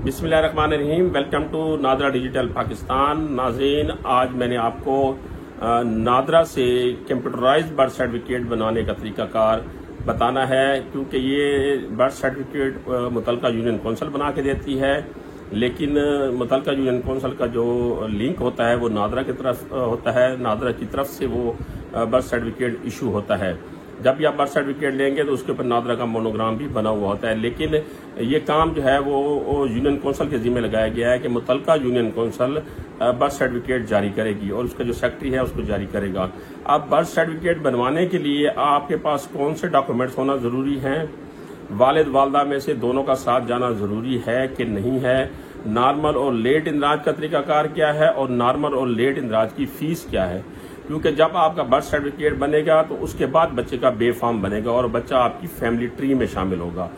बिस्मिल्लाहिर्रहमानिर्रहीम। Welcome to NADRA digital Pakistan. नाज़रीन, आज मैंने आपको नादरा से कंप्यूटराइज्ड बर्थ सर्टिफिकेट बनाने का तरीकाकार बताना है, क्योंकि ये बर्थ सर्टिफिकेट मुतलका यूनियन कौंसिल बना के देती है, लेकिन मुतलका यूनियन कौंसिल का जो लिंक होता है वो नादरा की तरफ होता है। नादरा की तरफ से वो बर्थ सर्टिफिकेट इशू होता है। जब भी आप बर्थ सर्टिफिकेट लेंगे तो उसके ऊपर नादरा का मोनोग्राम भी बना हुआ होता है, लेकिन ये काम जो है वो यूनियन कौंसिल के जिम्मे लगाया गया है कि मुतलका यूनियन कौंसिल बर्थ सर्टिफिकेट जारी करेगी और उसका जो सेक्रेटरी है उसको जारी करेगा। अब बर्थ सर्टिफिकेट बनवाने के लिए आपके पास कौन से डॉक्यूमेंट्स होना जरूरी हैं? वालिद वालदा में से दोनों का साथ जाना जरूरी है कि नहीं है? नॉर्मल और लेट इंदराज का तरीकाकार क्या है और नॉर्मल और लेट इंदराज की फीस क्या है? क्योंकि जब आपका बर्थ सर्टिफिकेट बनेगा तो उसके बाद बच्चे का बे फॉर्म बनेगा और बच्चा आपकी फैमिली ट्री में शामिल होगा।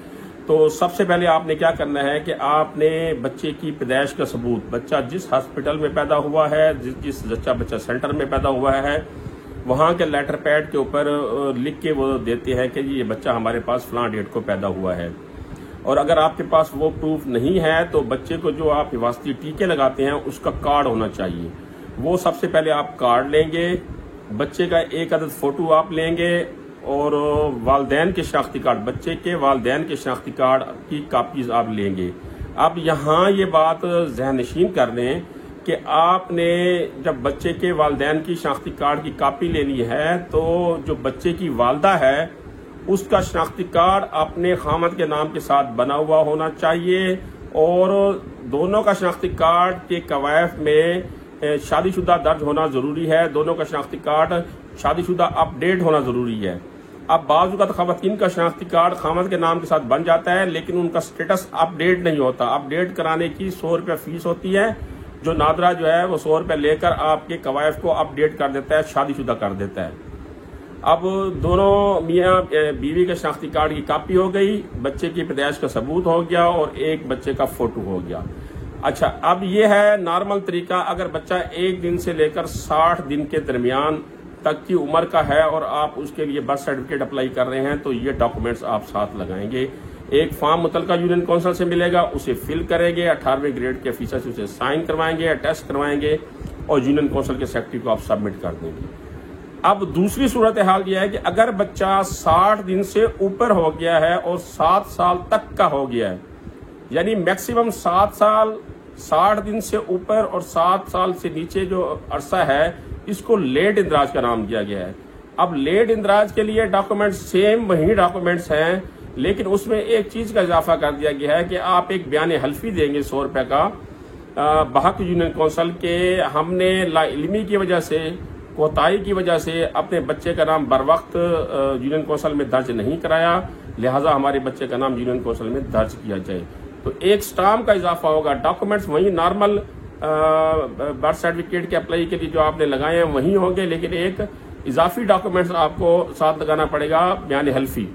तो सबसे पहले आपने क्या करना है कि आपने बच्चे की पैदाइश का सबूत, बच्चा जिस हॉस्पिटल में पैदा हुआ है, जिस बच्चा सेंटर में पैदा हुआ है, वहां के लेटर पैड के ऊपर लिख के वो देते हैं कि ये बच्चा हमारे पास फलां डेट को पैदा हुआ है। और अगर आपके पास वो प्रूफ नहीं है तो बच्चे को जो आप हिफाजती टीके लगाते हैं उसका कार्ड होना चाहिए। वो सबसे पहले आप कार्ड लेंगे, बच्चे का एक अदद फोटो आप लेंगे और वालदैन के शनाख्ती कार्ड, बच्चे के वालदैन के शनाख्ती कार्ड की कापीज आप लेंगे। अब यहाँ ये बात ज़हन नशीन कर लें कि आपने जब बच्चे के वालदैन की शनाख्ती कार्ड की कापी लेनी है तो जो बच्चे की वालदा है उसका शनाख्ती कार्ड अपने खामद के नाम के साथ बना हुआ होना चाहिए और दोनों का शनाख्ती कार्ड के कवायद में शादीशुदा दर्ज होना जरूरी है। दोनों का शनाख्ती कार्ड शादीशुदा अपडेट होना जरूरी है। अब बाज़ वक़्त ख़वातीन का शनाख्ती कार्ड खामद के नाम के साथ बन जाता है, लेकिन उनका स्टेटस अपडेट नहीं होता। अपडेट कराने की 100 रुपये फीस होती है, जो नादरा जो है वो 100 रुपये लेकर आपके कवायद को अपडेट कर देता है, शादीशुदा कर देता है। अब दोनों मियाँ बीवी के शनाख्ती कार्ड की कापी हो गई, बच्चे की पैदाइश का सबूत हो गया और एक बच्चे का फोटो हो गया। अच्छा, अब ये है नॉर्मल तरीका। अगर बच्चा 1 दिन से लेकर 60 दिन के दरमियान तक की उम्र का है और आप उसके लिए बर्थ सर्टिफिकेट अप्लाई कर रहे हैं तो ये डॉक्यूमेंट्स आप साथ लगाएंगे। एक फॉर्म मुतलका यूनियन कौंसिल से मिलेगा, उसे फिल करेंगे, 18वें ग्रेड के ऑफिसर से उसे साइन करवाएंगे, अटेस्ट करवाएंगे और यूनियन कौंसिल के सेक्रेटरी को आप सबमिट कर देंगे। अब दूसरी सूरत हाल यह है कि अगर बच्चा 60 दिन से ऊपर हो गया है और 7 साल तक का हो गया है, यानी मैक्सिमम 7 साल, 60 दिन से ऊपर और 7 साल से नीचे जो अरसा है, इसको लेट इंदराज का नाम दिया गया है। अब लेट इंदराज के लिए डॉक्यूमेंट्स सेम वही डॉक्यूमेंट्स हैं, लेकिन उसमें एक चीज का इजाफा कर दिया गया है कि आप एक बयान हल्फी देंगे 100 रुपए का बहक यूनियन कौंसिल के हमने लाइल्मी की वजह से, कोताही की वजह से अपने बच्चे का नाम बर वक्त यूनियन कौंसिल में दर्ज नहीं कराया, लिहाजा हमारे बच्चे का नाम यूनियन कौंसिल में दर्ज किया जाए। तो एक स्टाम्प का इजाफा होगा। डॉक्यूमेंट्स वही नॉर्मल बर्थ सर्टिफिकेट के अप्लाई के लिए जो आपने लगाए हैं वही होंगे, लेकिन एक इजाफी डॉक्यूमेंट्स आपको साथ लगाना पड़ेगा, बयान हल्फी।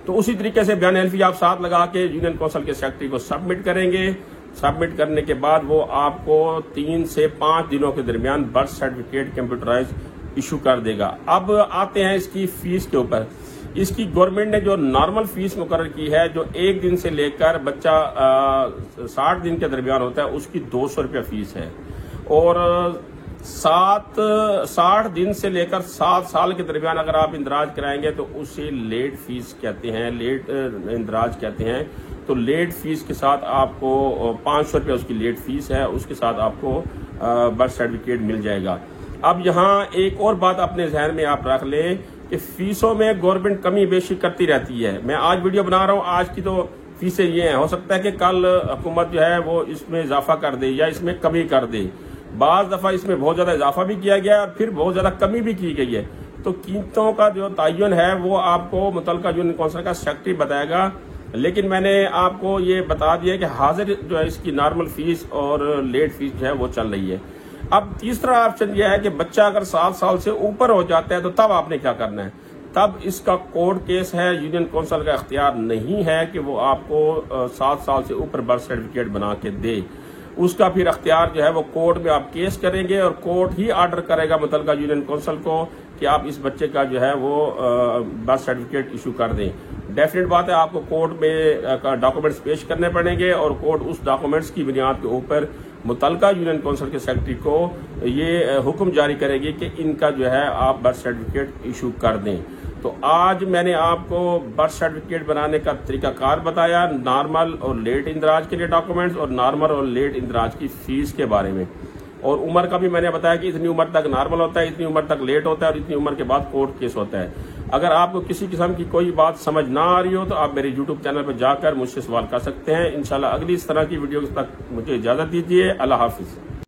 तो उसी तरीके से बयान हल्फी आप साथ लगा के यूनियन कौंसिल के सेक्रेटरी को सबमिट करेंगे। सबमिट करने के बाद वो आपको 3 से 5 दिनों के दरमियान बर्थ सर्टिफिकेट कंप्यूटराइज इशू कर देगा। अब आते हैं इसकी फीस के ऊपर। इसकी गवर्नमेंट ने जो नॉर्मल फीस मुकर्रर की है, जो 1 दिन से लेकर बच्चा 60 दिन के दरमियान होता है, उसकी 200 रुपये फीस है और 60 दिन से लेकर 7 साल के दरमियान अगर आप इंदराज कराएंगे तो उसे लेट फीस कहते हैं, लेट इंदराज कहते हैं। तो लेट फीस के साथ आपको 500 रुपये उसकी लेट फीस है, उसके साथ आपको बर्थ सर्टिफिकेट मिल जाएगा। अब यहाँ एक और बात अपने जहन में आप रख लें कि फीसों में गवर्नमेंट कमी बेशी करती रहती है। मैं आज वीडियो बना रहा हूँ, आज की तो फीसें ये हैं, हो सकता है कि कल हुकूमत जो है वो इसमें इजाफा कर दे या इसमें कमी कर दे। बाज दफा इसमें बहुत ज्यादा इजाफा भी किया गया और फिर बहुत ज्यादा कमी भी की गई है। तो कीमतों का जो तयन है वो आपको मुतलका यूनियन कौंसिल का सेक्रेटरी बताएगा, लेकिन मैंने आपको ये बता दिया कि हाजिर जो है इसकी नॉर्मल फीस और लेट फीस जो है वो चल रही है। अब तीसरा ऑप्शन यह है कि बच्चा अगर 7 साल से ऊपर हो जाता है तो तब आपने क्या करना है? तब इसका कोर्ट केस है। यूनियन कौंसिल का इख्तियार नहीं है कि वो आपको 7 साल से ऊपर बर्थ सर्टिफिकेट बना के दे। उसका फिर अख्तियार जो है वो कोर्ट में आप केस करेंगे और कोर्ट ही ऑर्डर करेगा मुतलका यूनियन कौंसिल को कि आप इस बच्चे का जो है वो बर्थ सर्टिफिकेट इशू कर दें। डेफिनेट बात है, आपको कोर्ट में डॉक्यूमेंट्स पेश करने पड़ेंगे और कोर्ट उस डॉक्यूमेंट्स की बुनियाद के ऊपर मुतलका यूनियन काउंसिल के सेक्रेटरी को ये हुक्म जारी करेगी कि इनका जो है आप बर्थ सर्टिफिकेट इशू कर दें। तो आज मैंने आपको बर्थ सर्टिफिकेट बनाने का तरीकाकार बताया, नॉर्मल और लेट इंदराज के लिए डॉक्यूमेंट्स और नॉर्मल और लेट इंदराज की फीस के बारे में, और उम्र का भी मैंने बताया कि इतनी उम्र तक नॉर्मल होता है, इतनी उम्र तक लेट होता है और इतनी उम्र के बाद कोर्ट केस होता है। अगर आपको किसी किस्म की कोई बात समझ ना आ रही हो तो आप मेरे यूट्यूब चैनल पर जाकर मुझसे सवाल कर सकते हैं। इंशाल्लाह अगली इस तरह की वीडियो तक मुझे इजाजत दीजिए। अल्लाह हाफिज।